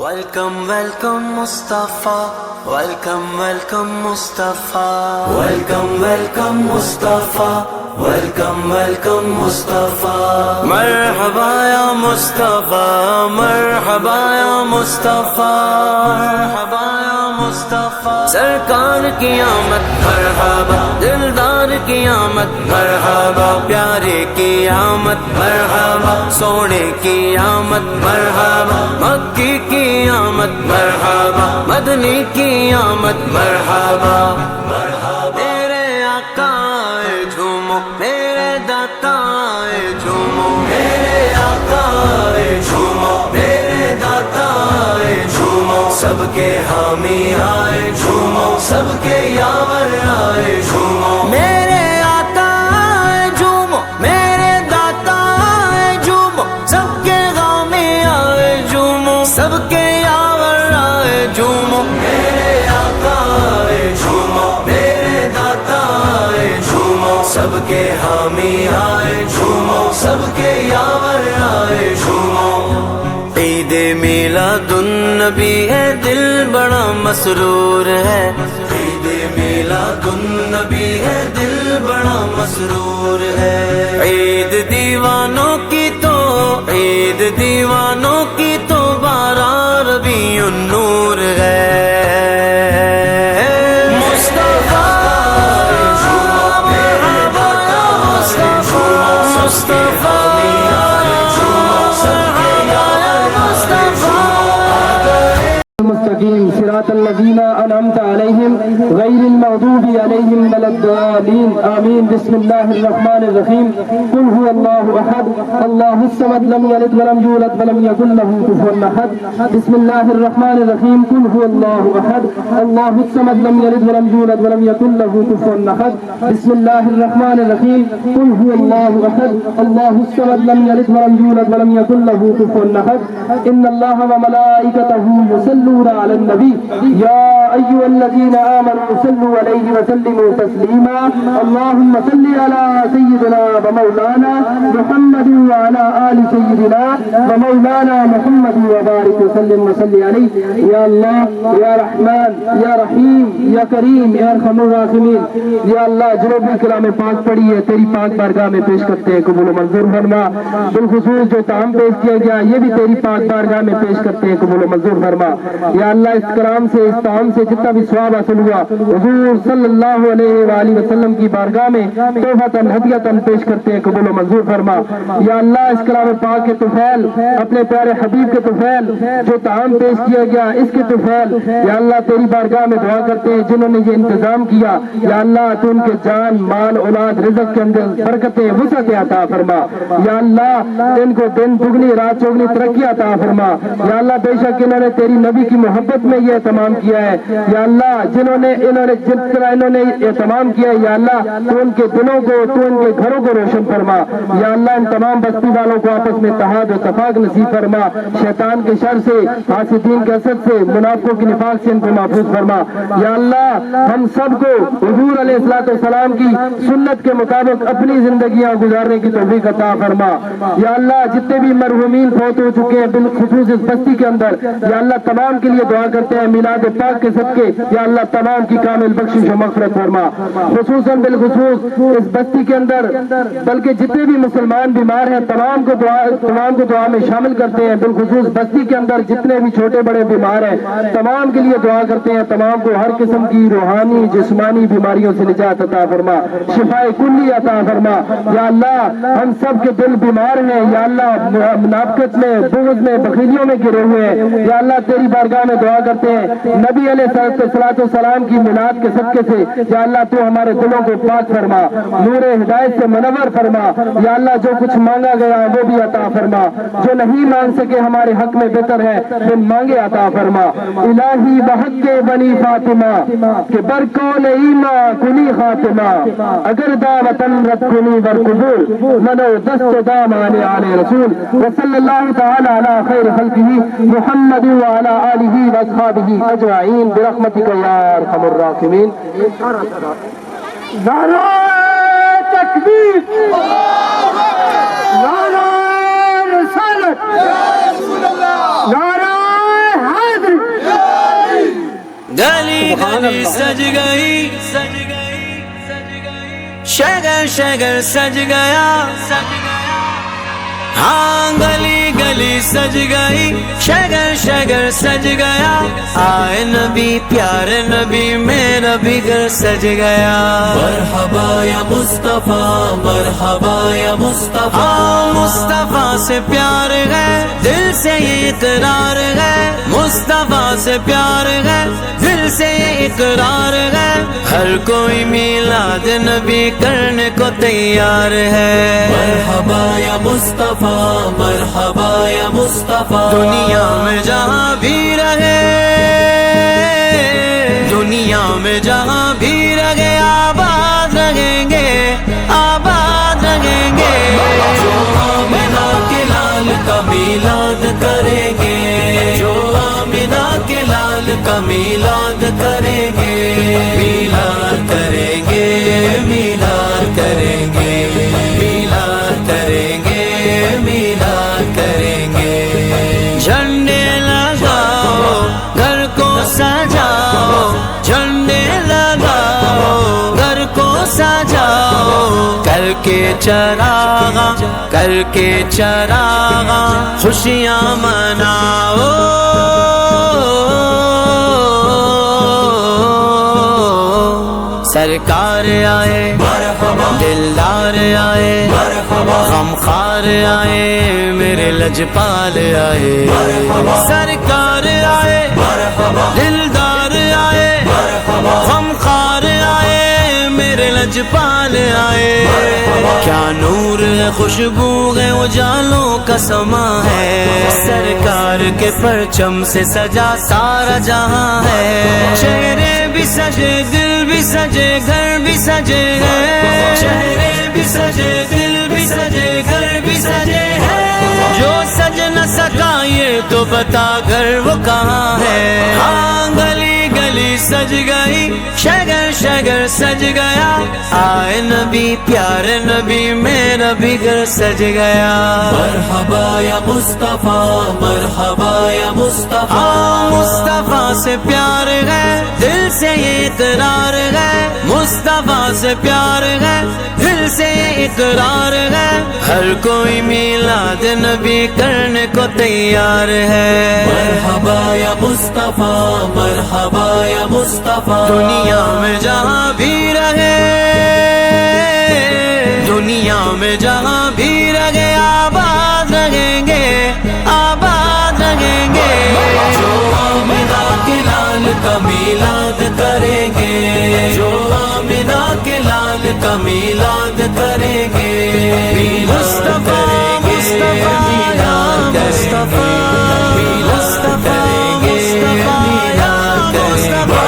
Welcome, welcome Mustafa. Welcome, welcome Mustafa. Welcome, welcome Mustafa. Welcome, welcome Mustafa. Marhaba ya Mustafa. Marhaba ya Mustafa. Marhaba ya Mustafa. سرکار کی آمد مرحبا، دلدار کی آمد مرحبا، پیارے کی آمد مرحبا، سونے کی آمد مرحبا، مکی کی آمد مرحبا، مدنی کی آمد مرحبا۔ میرے آقا آئے جھومو، میرے داتا آئے جھومو، میرے آقا آئے جھومو، میرے داتا آئے جھومو، سب کے حامی آئے جھومو، سب کے یاور آئے جھومو، میرے آقا آئے جھومو، میرے داتا آئے جھومو، سب کے حامی آئے جھومو، سب کے یاور آئے جھومو، میرے آقا آئے جھومو، میرے داتا آئے جھومو، سب کے حامی آئے جھومو، سب کے یاور آئے جھومو۔ عید میلاد النبی ہے، دل بڑا مسرور ہے، عید میلاد النبی ہے، دل بڑا مسرور ہے۔ عید دیوانوں کی تو، عید دیوانوں کی تو، بارہ ربیع النور ہے۔ صراط الذين أنعمت عليهم غير المغضوب عليهم ولا الضالين آمين۔ بسم الله الرحمن الرحيم۔ قل هو الله أحد الله الصمد لم يلد ولم يولد ولم يكن له كفوا أحد۔ بسم الله الرحمن الرحيم۔ قل هو الله أحد الله الصمد لم يلد ولم يولد ولم يكن له كفوا أحد۔ بسم الله الرحمن الرحيم۔ قل هو الله أحد الله الصمد لم يلد ولم يولد ولم يكن له كفوا أحد۔ إن الله وملائكته يصلون على النبي يا أيها الذين آمنوا صلوا عليه وسلموا تسليما۔ اللهم صل على سيدنا ومولانا محمد وعلى آل سيدنا ومولانا محمد وبارك وسلم وصل عليه۔ یا اللہ، یا رحمان، یا رحیم، یا کریم، یا ارحم الراحمین۔ یا اللہ، جو بھی کلام پاک پڑھی ہے تیری پاک بارگاہ میں پیش کرتے ہیں، قبول و منظور فرما۔ بالخصوص جو طعام پیش کیا گیا یہ بھی تیری پاک بارگاہ میں پیش کرتے ہیں، قبول و منظور فرما۔ یا اللہ، اس کلام سے، اس طعام سے جتنا بھی ثواب حاصل ہوا حضور صلی اللہ علیہ وآلہ وسلم کی بارگاہ میں تحفۃً ہدیۃً پیش کرتے ہیں، قبول و منظور فرما۔ یا اللہ، اس کلام پاک کے طفیل، اپنے پیارے حبیب کے طفیل، جو طعام پیش کیا گیا اس کے طفیل، یا اللہ تیری بارگاہ میں دعا کرتے ہیں جنہوں نے یہ انتظام کیا، یا اللہ تو ان کے جان، مال، اولاد، رزق کے اندر برکتیں، وسعت عطا فرما۔ یا اللہ ان کو دن دگنی رات چوگنی ترقی عطا فرما۔ یا اللہ بے شک انہوں نے تیری نبی کی محبت میں یہ اہتمام کیا ہے، یا اللہ انہوں نے جس طرح انہوں نے اہتمام کیا ہے، یا اللہ تو ان کے دلوں کو، تو ان کے گھروں کو روشن فرما۔ یا اللہ ان تمام بستی والوں کو آپس میں اتحاد و اتفاق نصیب فرما، شیطان کے شر سے، حاسدین کے حسد سے، منافقوں کے نفاق سے ان کو محفوظ فرما۔ یا اللہ ہم سب کو حضور علیہ السلام کی سنت کے مطابق اپنی زندگیاں گزارنے کی توفیق عطا فرما۔ یا اللہ جتنے بھی مرحومین فوت ہو چکے ہیں بالخصوص اس بستی کے اندر، یا اللہ تمام کے لیے دعا کرتے ہیں میلاد پاک کے صدقے، یا اللہ تمام کی کامل بخشش و مغفرت فرما۔ خصوصاً بالخصوص اس بستی کے اندر بلکہ جتنے بھی مسلمان بیمار ہیں تمام کو دعا میں شامل کرتے ہیں، بالخصوص بستی کے اندر جتنے بھی چھوٹے بڑے بیمار ہیں تمام کے لیے دعا کرتے ہیں، تمام کو ہر قسم کی روحانی جسمانی بیماریوں سے نجات عطا فرما، شفائے کلی عطا فرما۔ یا اللہ ہم سب کے دل بیمار ہیں، یا اللہ منافقت میں، بغض میں، بخیلیوں میں گرے ہوئے ہیں، یا اللہ تیری بارگاہ میں دعا کرتے ہیں نبی علیہ السلام کی میلاد کے صدقے سے، یا اللہ تو ہمارے دلوں کو پاک فرما، نور ہدایت سے منور فرما۔ یا اللہ جو کچھ مانگا گیا وہ بھی عطا فرما، جو نہیں مانگ سکے ہمارے حق میں بہتر ہے پھر مانگے عطا فرما۔ الہی بحق کے بنی فاطمہ کہ برکول ایما کنی خاتمہ، اگر دعوتن رد کنی بر قبول، منو دست دامان آل رسول، وصلی اللہ تعالی علی خیر خلقہ محمد وعلی آلہ واصحابہ اجمعین برحمتک یا ارحم الراحمین۔ نعرہ تکبیر، نعرہ رسالت، نعرہ گلی گلی سج گئی شگر شگر سج گیا ہاں گلی گلی سج گئی شگر شگر سج گیا آئے نبی پیارے نبی میرا بھی گھر سج گیا مرحبا یا مصطفیٰ مرحبا یا مصطفیٰ مصطفیٰ سے پیار ہے دل سے یہ اقرار ہے مصطفیٰ سے پیار ہے دل سے یہ اقرار ہے ہر کوئی میلاد نبی کرنے کو تیار ہے مرحبا یا مصطفیٰ مرحبا یا مصطفیٰ دنیا میں جہاں بھی رہے دنیا میں جہاں بھی رہے آباد رہیں گے آباد رہیں گے جو آمنہ کے لال کا میلاد کریں گے جو آمنہ کے لال کا میلاد کریں گے میلاد کریں گے میلاد کریں گے میلاد کریں گے میلاد کریں گے جھنڈے لگاؤ گھر کو سجاؤ جھنڈے لگاؤ گھر کو سجاؤ کر کے چراغاں خوشیاں مناؤ سرکار آئے دلدار آئے غمخوار آئے میرے لجپال آئے سرکار آئے دلدار آئے غمخوار آئے میرے لجپال آئے کیا نور ہے خوشبو ہے اجالوں کا سما ہے سرکار کے پرچم سے سجا سارا جہاں ہے چہرے بھی سجے دل بھی سجے گھر بھی سجے ہیں چہرے بھی سجے دل بھی سجے گھر بھی سجے ہیں جو سج نہ سکا یہ تو بتا گھر وہ کہاں ہے ہاں گلی گلی سج گئی شگر شگر سج گیا آئے نبی پیارے نبی میرا بھی گھر سج گیا مرحبا یا مصطفیٰ مرحبا یا مصطفیٰ مصطفیٰ سے پیار ہے دل سے یہ اقرار ہے مصطفیٰ سے پیار ہے دل سے یہ اقرار ہے ہر کوئی میلاد نبی کرنے کو تیار ہے مرحبا یا مصطفیٰ مرحبا یا مصطفیٰ دنیا میں جہاں بھی رہے دنیا میں جہاں بھی رہے آباد رہیں گے آباد رہیں گے جو آمنہ کے لال کا میلاد کریں گے جو آمنہ کے لال کا میلاد کریں گے مصطفیٰ مصطفیٰ یا مصطفیٰ مصطفیٰ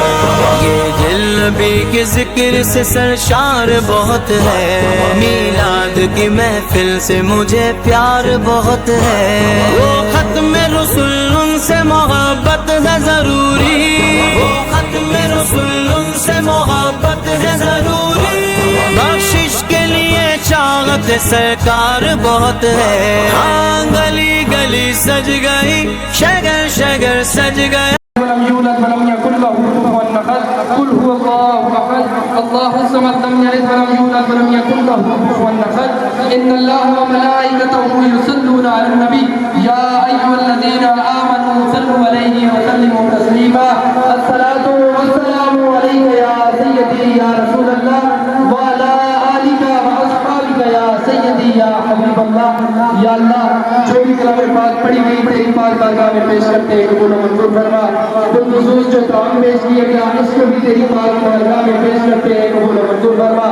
یہ دل نبی کے ذکر سے سرشار بہت ہے میلاد کی محفل سے مجھے پیار بہت ہے وہ ختم رسول ان سے محبت ہے ضروری وہ ختم رسول ان سے محبت ہے ضروری بخشش کے لیے چاہت سرکار بہت ہے ہاں گلی گلی سج گئی شگر شگر سج گیا ولم يولد ولم يكن له كفوا احد قل هو الله احد الله الصمد لم يلد ولم يولد ولم يكن له كفوا احد ان الله وملائكته يصلون على النبي يا ايها الذين امنوا صلوا عليه وسلموا تسليما الصلاه والسلام عليك يا سيدي يا رسول الله وعلى آلك واصحابك يا سيدي يا حبيب الله یا اللہ جو بھی کلام پاک پڑھی گئی تیری پاک بارگاہ میں پیش کرتے ہیں قبول و منظور فرما بالخصوص جو کام پیش کیا گیا اس کو بھی تیری پاک بارگاہ میں پیش کرتے ہیں قبول و منظور فرما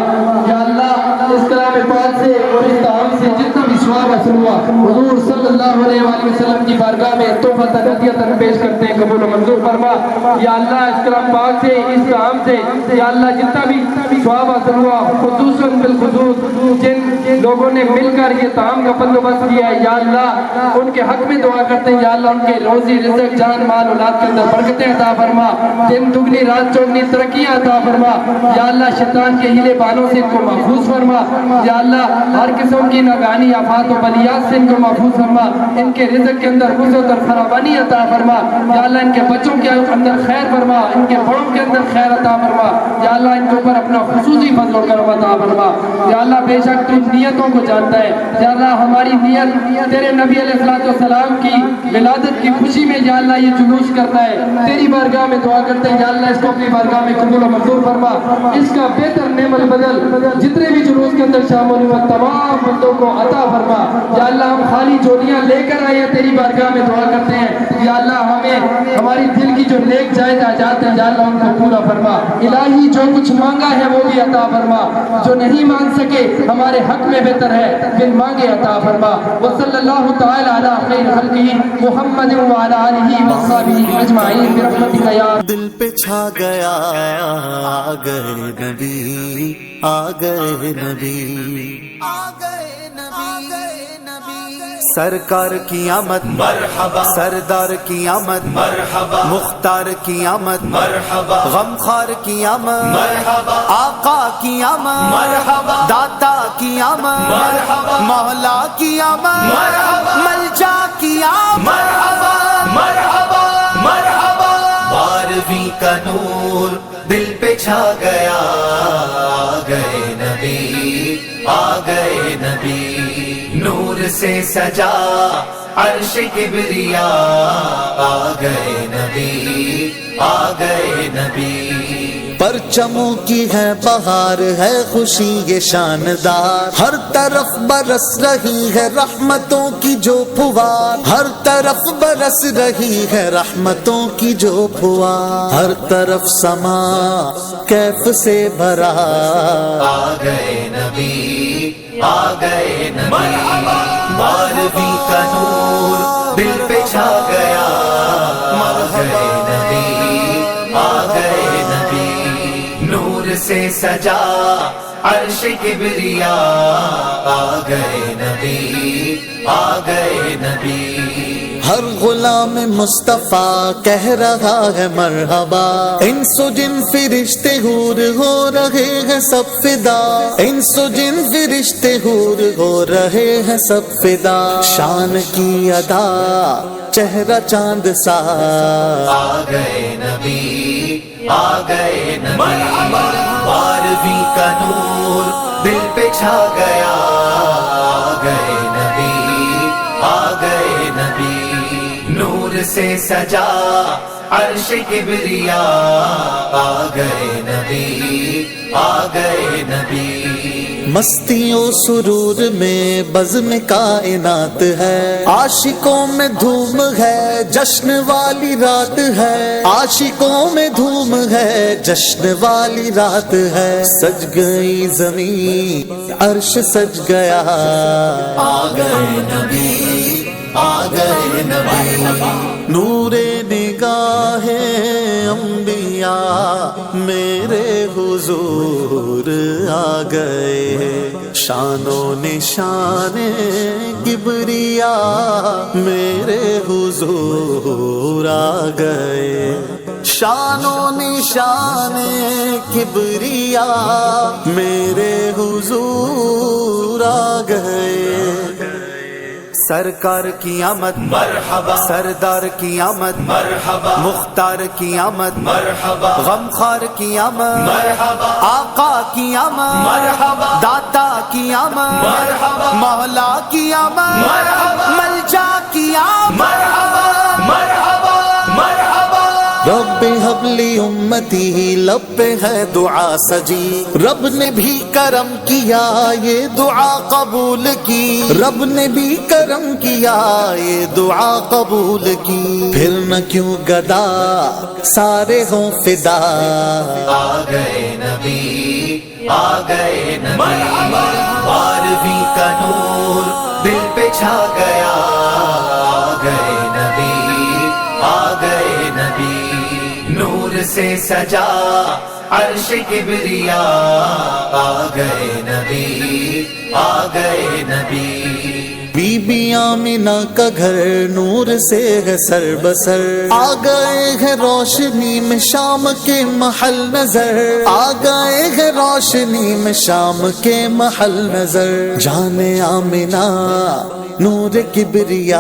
یا اللہ اس کلام پاک سے اور اس کام سے جتنا بھی ثواب حاصل ہوا حضور صلی اللہ علیہ وآلہ وسلم کی بارگاہ میں تحفہ ہدیہ پیش کرتے ہیں قبول و منظور فرما یا اللہ اس کلام پاک سے اس کام سے یا اللہ جتنا بھی ثواب حاصل ہوا خصوصاً بالخصوص جن لوگوں نے مل کر یہ طعام کا بندوبست کیا ہے یا اللہ ان کے حق میں دعا کرتے ہیں یا اللہ ان کے روزی رزق جان مال اولاد کے اندر برکتیں عطا فرما دن دگنی رات چوگنی ترقیاں عطا فرما یا اللہ شیطان کے ہیلے بانوں سے ان کو محفوظ فرما یا اللہ ہر قسم کی ناگہانی آفات و عملیات سے ان کو محفوظ فرما، ان کے رزق کے اندر وسعت اور فراوانی عطا فرما، یا اللہ ان کے بچوں کے اندر خیر فرما، ان کے بڑوں کے اندر خیر عطا فرما، یا اللہ ان کے اوپر اپنا خصوصی فضل و کرم عطا فرما، یا اللہ بے شک تو نیتوں کو جانتا ہے، یا اللہ ہماری نیت تیرے نبی علیہ السلام کی ولادت کی خوشی میں یا اللہ یہ جلوس کرنا ہے، تیری بارگاہ میں دعا کرتے ہیں یا اللہ اس کو اپنی بارگاہ میں قبول و منظور فرما، اس کا بہتر نعم البدل جتنے بھی جلوس کے اندر شامل ہوئے تمام بندوں کو عطا فرما، یا اللہ ہم خالی جوڑیاں لے کر آئے ہیں تیری بارگاہ میں دعا کرتے ہیں، یا اللہ ہمیں ہماری دل کی جو نیک جائز حاجات ہیں یا اللہ ان کو پورا فرما، الہی جو کچھ مانگا ہے وہ بھی عطا فرما، جو نہیں مانگ سکے ہمارے حق میں بہتر ہے بن مانگے عطا فرما، وصلی اللہ تعالی علی خیر خلقہ محمد وعلی آلہ وصحبہ اجمعین برحمتک یا دل پہ چھا گیا آ گئے نبی، آ گئے نبی، آ گئے نبی، سرکار کی آمد مرحبا، سردار کی آمد مرحبا، مختار کی آمد مرحبا، غمخوار کی آمد مرحبا، آقا کی آمد مرحبا، داتا کی آمد مرحبا، مولا کی آمد مرحبا، ملجا کی آمد مرحبا، مرحبا مرحبا، بارہویں کا نور دل پہ چھا گیا، آ گئے نبی، آ گئے نبی، نور سے سجا عرش کبریا، آ گئے نبی، آ گئے نبی، پرچموں کی ہے بہار ہے خوشی یہ شاندار، ہر طرف برس رہی ہے رحمتوں کی جو پھوار، ہر طرف برس رہی ہے رحمتوں کی جو پھوار، ہر طرف سما کیف سے بھرا، آ گئے نبی، آ گئے نبی، بارہویں کا نور دل پہ چھا گیا، آ گئے نبی، آ گئے نبی، نور سے سجا عرش کبریا، آ گئے نبی، آ گئے نبی، ہر غلام مصطفیٰ کہہ رہا ہے مرحبا، انس و جن فرشتے حور ہو رہے ہیں سب فدا، انس و جن فرشتے حور ہو رہے ہیں سب فدا، شان کی ادا چہرہ چاند سا، آ گئے نبی، آ گئے نبی، بارہویں کا نور دل پہ چھا گیا، آ گئے نبی، آ گئے نبی، نور سے سجا عرش کبریا، آ گئے نبی، آ گئے نبی، مستیوں سرور میں بزم کائنات ہے، عاشقوں میں دھوم ہے جشن والی رات ہے، عاشقوں میں دھوم ہے جشن والی رات ہے، سج گئی زمین عرش سج گیا، آ گئے نبی، آ گئے نبی، نور نگاہ انبیاء میرے حضور آ گئے، شان و نشان کبریا میرے حضور آ گئے، شان و نشان کبریا میرے حضور آ گئے، سرکار کی آمد مرحبا، سردار کی آمد مرحبا، مختار کی آمد مرحبا، غمخوار کی آمد مرحبا، آقا کی آمد مرحبا، داتا کی آمد مرحبا، مولا کی آمد مرحبا، ملجا کی آمد مرحبا، مرحبا مرحبا، رب حب لی امتی لب پہ ہے دعا سجی، رب نے بھی کرم کیا یہ دعا قبول کی، رب نے بھی کرم کیا یہ دعا قبول کی، پھر نہ کیوں گدا سارے ہوں فدا، آ گئے نبی، آ گئے نبی، بارہویں کا نور دل پہ چھا گیا، آ گئے نبی، آ گئے نبی، نور سے سجا عرش کبریا، آ گئے نبی، آ گئے نبی، بی بی آمنہ کا گھر نور سے ہے سر بسر، آ گئے ہیں روشنی میں شام کے محل نظر، آ گئے ہیں روشنی میں شام کے محل نظر، جان آمنہ نور کبریا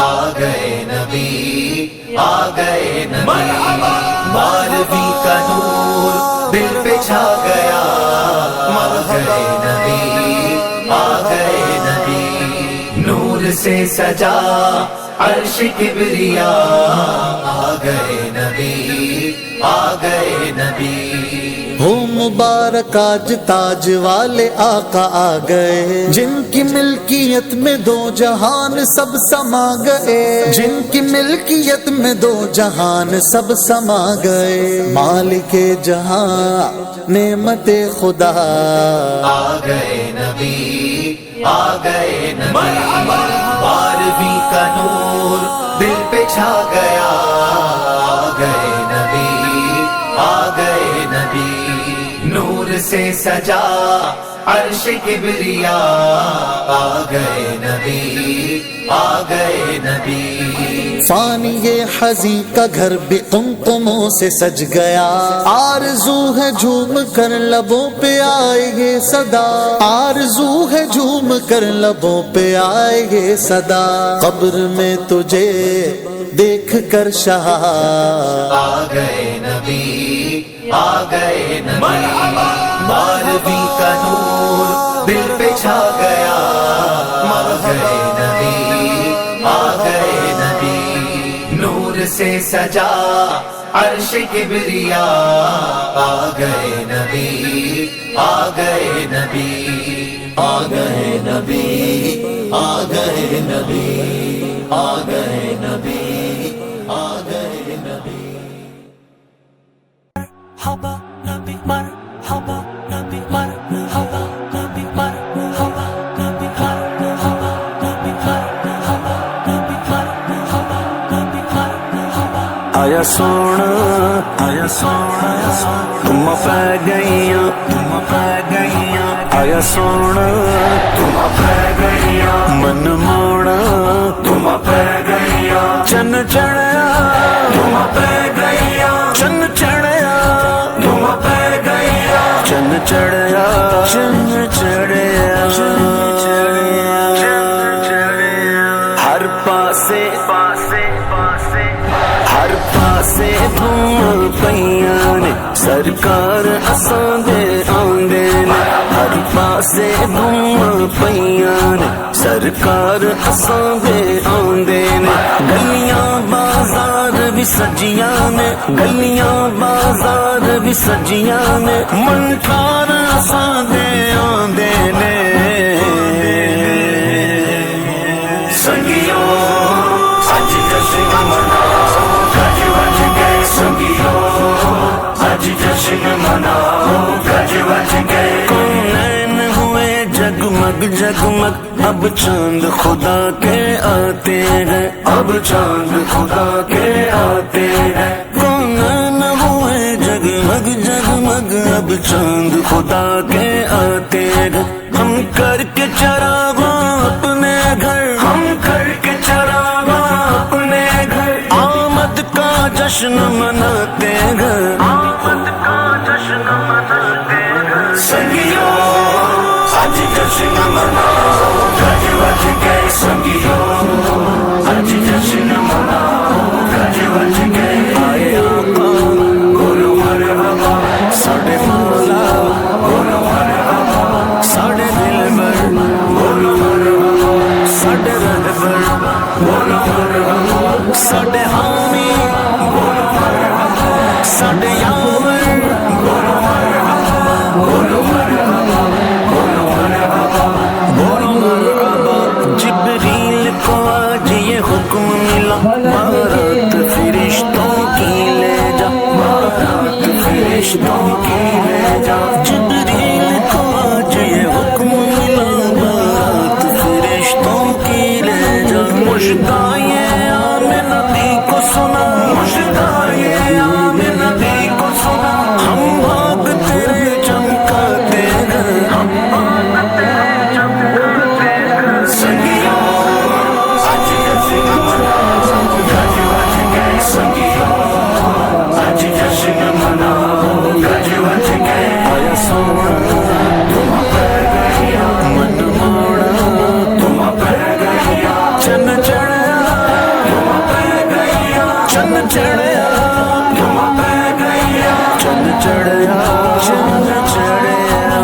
آ گئے نبی، آ گئے نبی، بارہویں کا نور دل پہ چھا گیا، آ گئے نبی، آ گئے نبی، نور سے سجا عرش کبریا، آ گئے نبی، آ گئے نبی۔ ہو مبارک آج تاج والے آقا آ گئے، جن کی ملکیت میں دو جہان سب سما گئے، جن کی ملکیت میں دو جہان سب سما گئے، مالک جہاں نعمت خدا آ گئے نبی، آ گئے نبی، بارہویں کا نور دل پہ چھا گیا، آ گئے نبی، آ گئے نبی، نور سے سجا عرش کبریا، آ گئے نبی، آ گئے نبی۔ فانی یہ حزین کا گھر بھی قمقموں سے سج گیا، آرزو ہے جھوم کر لبوں پہ آئے یہ صدا، آرزو ہے جھوم کر لبوں پہ آئے یہ صدا، قبر میں تجھے دیکھ کر شاہ آ گئے نبی، آ گئے نبی، بارہویں کا نور دل پہ چھا گیا، آ گئے نبی، آ گئے نبی، نور سے سجا عرش کبریا، آ گئے نبی، آ گئے نبی، آ گئے نبی، آ گئے نبی، آ گئے نبی، آ گئے نبی۔ مرحبا نبی، مرحبا نبی، مرحبا نبی، مرحبا نبی، مرحبا نبی، مرحبا نبی، مرحبا نبی، مرحبا۔ آیا سونا، آیا سونا، تم پہ گئیاں، تم پہ گئیاں، آیا سونا، تم پہ گئیاں، من موڑا، تم پہ گئیاں، چن چڑھیا، تم پہ گئیاں، چن چڑھیا، تم پہ گئیاں، چن چڑھیا، چن چڑھیا، ہر پاسے پاسے پاسے ہر پاسے دھوم پیاں نے، سرکار اساں دے آندے نے، ہر پاسے دھوم پیاں نے، سرکار اساں دے آندے نے، گلیاں بازار بھی سجیاں نے، گلیاں بازار بھی سجیاں نے، منکار اساں دے آندے نے، سنگیو اج جشن مناؤ، گج وج گئے، سنگیو اج جشن مناؤ، گج وج گئے، کونین ہوئے جگمگ جگمگ، اب چاند خدا کے آتے ہیں، اب چاند خدا کے آتے ہیں، کونین ہوئے جگمگ جگمگ، اب چاند خدا کے آتے ہیں، ہم کر کے چراغاں اپنے گھر، ہم کر کے چراغاں اپنے گھر، آمد کا جشن مناتے ہیں، آمد کا جشن مناتے ہیں، سنگیو آج جشن مناؤ، گج وج گئے، سنگیو آج جشن مناؤ، گج وج گئے، آئے آقا بولو مرحبا، ساڈے مولا بولو مرحبا، ساڈے دلبر بولو مرحبا، ساڈے رہبر بولو مرحبا، ساڈے حامی بولو مرحبا، ساڈے یاور بولو مرحبا، بولو مرحبا، بولو مرحبا، بولو مرحبا۔ جبریل کو آج یہ حکم ملا، بارات فرشتوں کی لے جا، بارات فرشتوں کی لے جا، جبریل کو آج یہ حکم ملا، بارات فرشتوں کی لے جا، مشتاق آمنہ بھی کو سنا، مشتاق آمنہ بھی کو سنا، ہم بھاگ تیرے چمکاتے ہیں، ہم بھاگ تیرے چمکاتے ہیں، سنگیو آج جشن مناؤ، گج وج گئے، سنگیو آج جشن مناؤ، گج وج گئے، آیا چڑھیا چند چڑھیا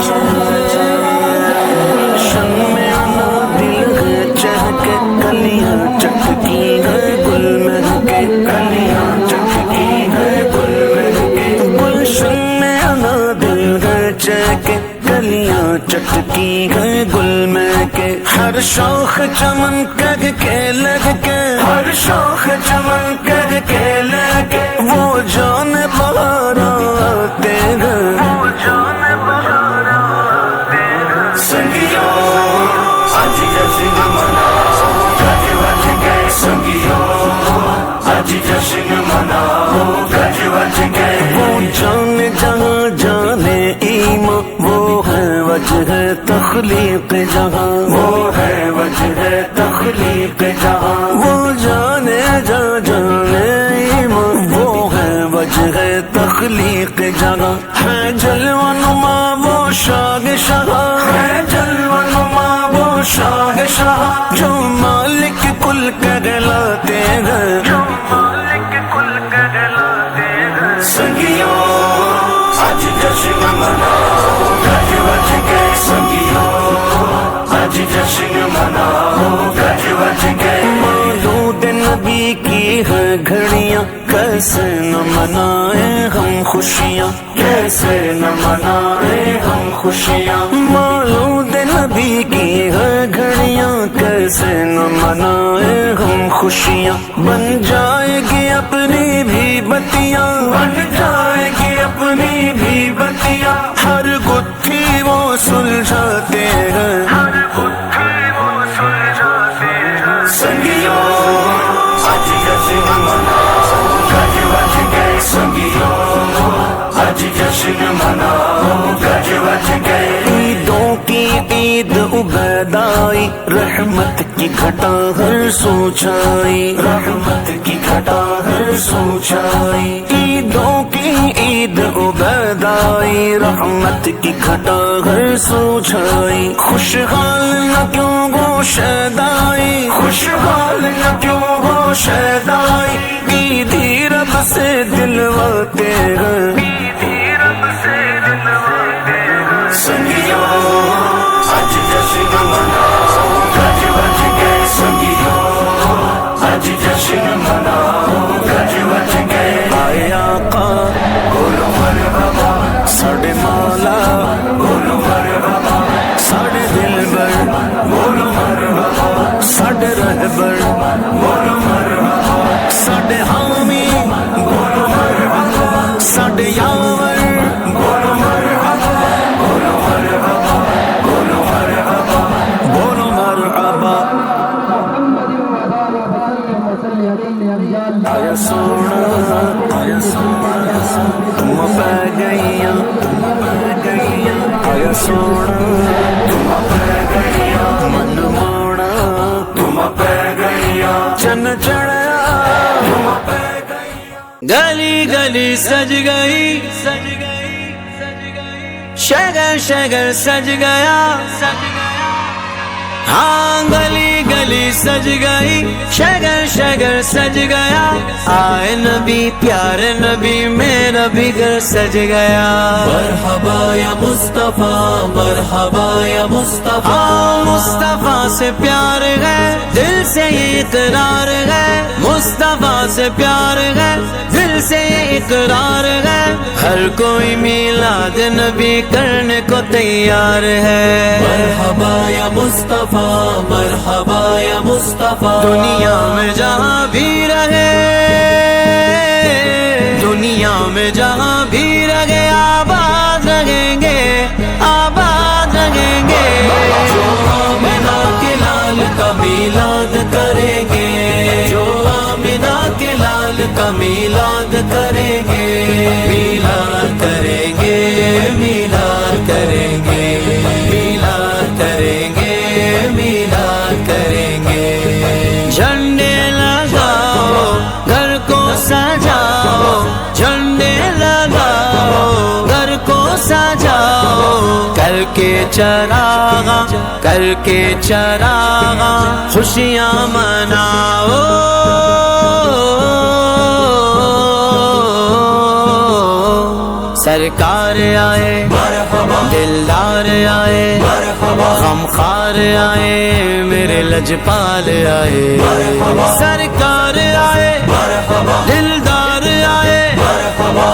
شمع نا دل ہے چہکے کلیاں چٹکی ہے گل مہکے کلیاں چٹکی ہے گل مہکے گلشن میں نا دل ہے چہکے کلیاں چٹکی ہے گل مہکے ہر شوخ چمن کر کے لگ کے ہر شوخ چمن کر کے لگ کے وہ جان بہار آتے ہیں وہ جان بہار آتے ہیں سنگیو آج جشن مناؤ گج وج گئے سنگیو آج جشن مناؤ گج وج گئے وہ جان جہاں جانے ایمان وہ ہے وجہ تخلیق جہاں وہ ہے وجہ تخلیق جہاں وہ جانے جا جانے ایمان وہ ہے وجہ تخلیق جہاں ہے جلوہ نما وہ شاہ شاہ ہے جلوہ نما وہ شاہ شاہ جو مالک کل کہلاتے ہیں جو مالک کل کہلاتے ہیں سنگیو آج جشن مناؤ گج وج گئے سنگیو آج جشن مناؤ گج وج گئے مولود نبی کی ہے گھڑیاں کیسے نہ منائیں ہم خوشیاں کیسے نہ منائیں ہم خوشیاں مولود نبی کی ہے گھڑیاں کیسے نہ منائیں ہم خوشیاں بن جائے گی اپنی بھی بتیاں بن جائے گی اپنی بھی بتیاں ہر گتھی وہ سلجھاتے ہیں ہر گتھی وہ سلجھاتے ہیں سنگیو آج جشن مناؤ گج وج گئے سنگیو آج جشن مناؤ گج وج گئے عیدوں کی عید عبیدائی رحمت کی گھٹا ہر سو چھائی رحمت کی گھٹا ہر سو چھائی عیدوں کی عید عبیدائی رحمت کی گھٹا ہر سو چھائی خوشحال نہ کیوں گو شیدائی خوشحال نہ کیوں گو شیدائی عیدی رب سے دلواتے ہیں عیدی رب سے دلواتے ہیں سنگیو آج جشن مناؤ گج وج گئے سنگیو آج جشن مناؤ گج وج گئے آئے آقا بولو مرحبا ساڑے مولا بولو مرحبا ساڑے دلبر بولو مرحبا ساڑے رہبر بولو مرحبا ساڑے حامی بولو مرحبا ساڑے یاور بولو مرحبا بولو مرحبا بولو مرحبا بولو مرحبا آیا سونا آیا سونا تم پہ گئیاں تم پہ گئیاں آیا سونا تم پہ گئیاں من موڑا تم پہ گئیاں چن چڑھیا تم پہ گئیاں گلی گلی سج گئی سج گئی سج گئی شگر شگر سج گیا سج گیا ہاں گلی گلی سج گئی شگر شگر سج گیا آئے نبی پیارے نبی میرا بھی گھر سج گیا مرحبا یا مصطفیٰ مرحبا یا مصطفیٰ مصطفیٰ سے پیار ہے دل سے یہ اقرار ہے مصطفیٰ سے پیار ہے دل سے یہ اقرار ہے ہر کوئی میلاد نبی کرنے کو تیار ہے مرحبا یا مصطفیٰ مرحبا یا مصطفیٰ دنیا میں جہاں بھی رہے دنیا میں جہاں بھی رہے آباد رہیں گے آباد رہیں گے جو آمنہ کے لال کا میلاد کریں گے جو آمنہ کے لال کا میلاد کریں گے میلاد کریں گے میلاد کریں گے میلاد کریں گے میلاد کریں گے جھنڈے لگاؤ گھر کو سجاؤ جھنڈے لگاؤ گھر کو سجاؤ کر کے چراغاں کر کے چراغاں خوشیاں مناؤ سرکار آئے دلدار آئے غم خار آئے میرے لجپال آئے سرکار آئے دلدار آئے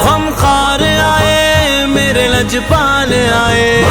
غم خار آئے میرے لجپال آئے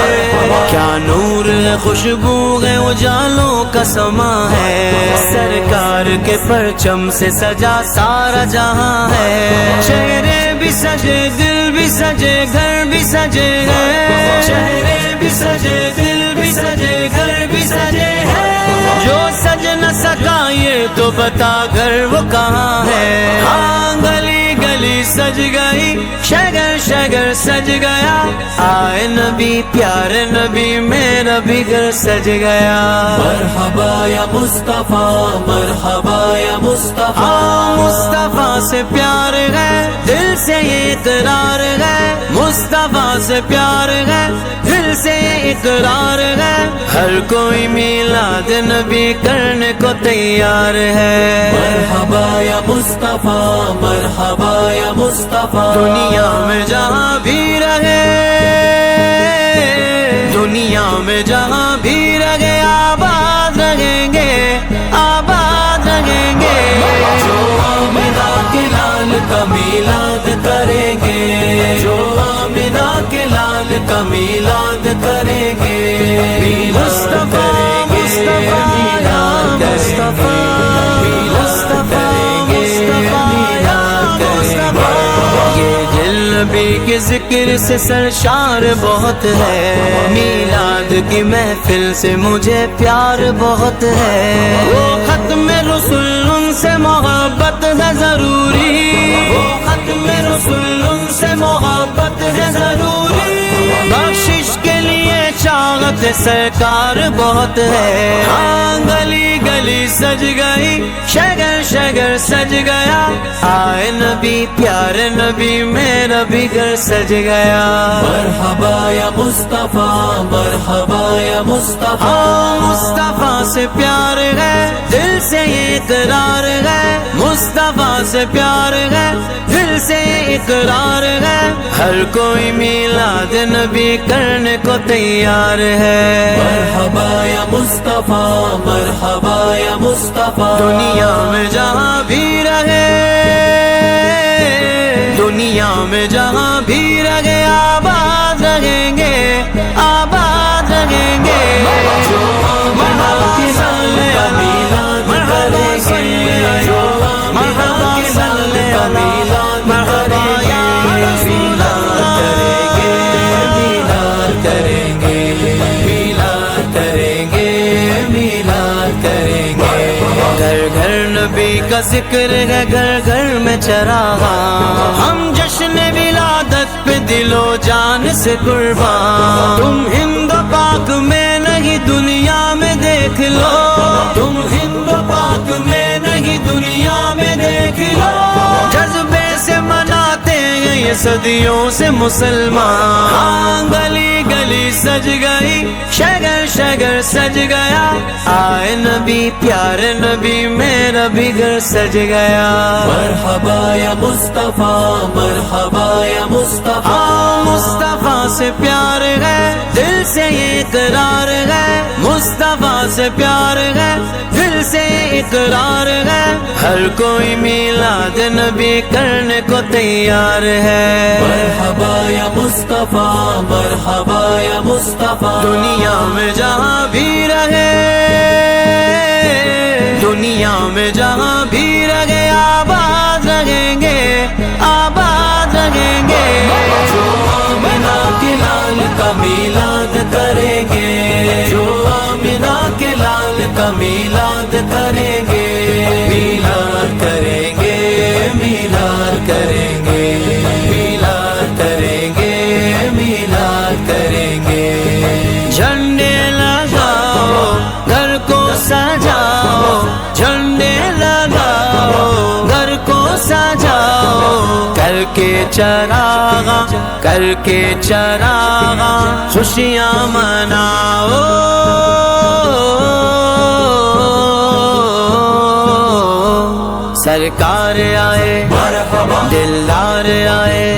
کیا نور ہے خوشبو ہے اجالوں کا سما ہے سرکار کے پرچم سے سجا سارا جہاں ہے چہرے بھی سجے دل بھی سجے گھر بھی سجے ہیں چہرے بھی سجے دل بھی سجے گھر بھی سجے ہیں جو سج نہ سکا یہ تو بتا گھر وہ کہاں ہے ہاں گلی گلی سج گئی شگر شگر سج گیا آئے نبی پیارے نبی میرا بھی گھر سج گیا مرحبا یا مصطفیٰ مرحبا یا مصطفیٰ مصطفیٰ سے پیار ہے دل سے یہ اقرار ہے مصطفیٰ سے پیار ہے دل سے یہ اقرار ہے ہر کوئی میلاد نبی کرنے کو تیار ہے مرحبا یا مصطفیٰ مرحبا یا مصطفیٰ دنیا میں جہاں بھی رہے دنیا میں جہاں بھی رہے آباد رہیں گے آباد رہیں گے جو آمنہ کے لال کا میلاد کریں گے جو آمنہ کے لال کا میلاد کریں گے مصطفیٰ مصطفیٰ یا مصطفیٰ مصطفیٰ مصطفیٰ یا مصطفیٰ یہ دل نبی کے ذکر سے سرشار بہت ہے میلاد کی محفل سے مجھے پیار بہت ہے وہ ختم رسول ان سے محبت ہے ضروری وہ ختم رسول ان سے محبت ہے ضروری بخشش کے لیے چاہت سرکار بہت ہے ہاں گلی گلی سج گئی شگر شگر سج گیا آئے نبی پیارے نبی میرا بھی گھر سج گیا مرحبا یا مصطفیٰ مرحبا یا مصطفیٰ مصطفیٰ سے پیار ہے دل سے یہ اقرار ہے مصطفیٰ سے پیار ہے دل سے یہ اقرار ہے ہر کوئی میلاد نبی کرنے کو تیار ہے مرحبا یا مصطفیٰ مرحبا یا مصطفیٰ دنیا میں جہاں بھی رہے دنیا میں جہاں بھی رہے آباد رہیں گے آباد رہیں گے جو آمنہ کے لال کا میلاد کریں گے جو آمنہ کے لال کا میلاد کریں گے میلاد کریں گے میلاد کریں گے میلاد کریں گے گھر گھر نبی کا ذکر ہے گھر گھر میں چراغ ہم جشن ولادت پہ دل و جان سے قربان تم ہند و پاک میں نہیں دنیا میں دیکھ لو تم ہند و پاک میں نہیں دنیا میں دیکھ لو جذبے سے مناتے ہیں یہ صدیوں سے مسلمان ہاں گلی گلی سج گئی شگر شگر سج گیا آئے نبی پیارے نبی میرا بھی گھر سج گیا مرحبا یا مصطفیٰ مرحبا یا مصطفیٰ مصطفیٰ سے پیار ہے دل سے یہ اقرار ہے مصطفیٰ سے پیار ہے دل سے یہ اقرار ہے ہر کوئی میلاد نبی کرنے کو تیار ہے مرحبا یا مصطفیٰ مرحبا یا مصطفیٰ دنیا میں جہاں بھی رہے دنیا میں جہاں بھی رہے آباد رہیں گے آباد رہیں گے جو آمنہ کے لال کا میلاد کریں گے جو آمنہ کے لال کا میلاد کریں گے میلاد کریں گے میلاد کریں گے میلاد کریں گے میلاد کریں گے جھنڈے لگاؤ گھر کو سجاؤ جھنڈے لگاؤ گھر کو سجاؤ کر کے چراغاں خوشیاں مناؤ سرکار آئے دلدار آئے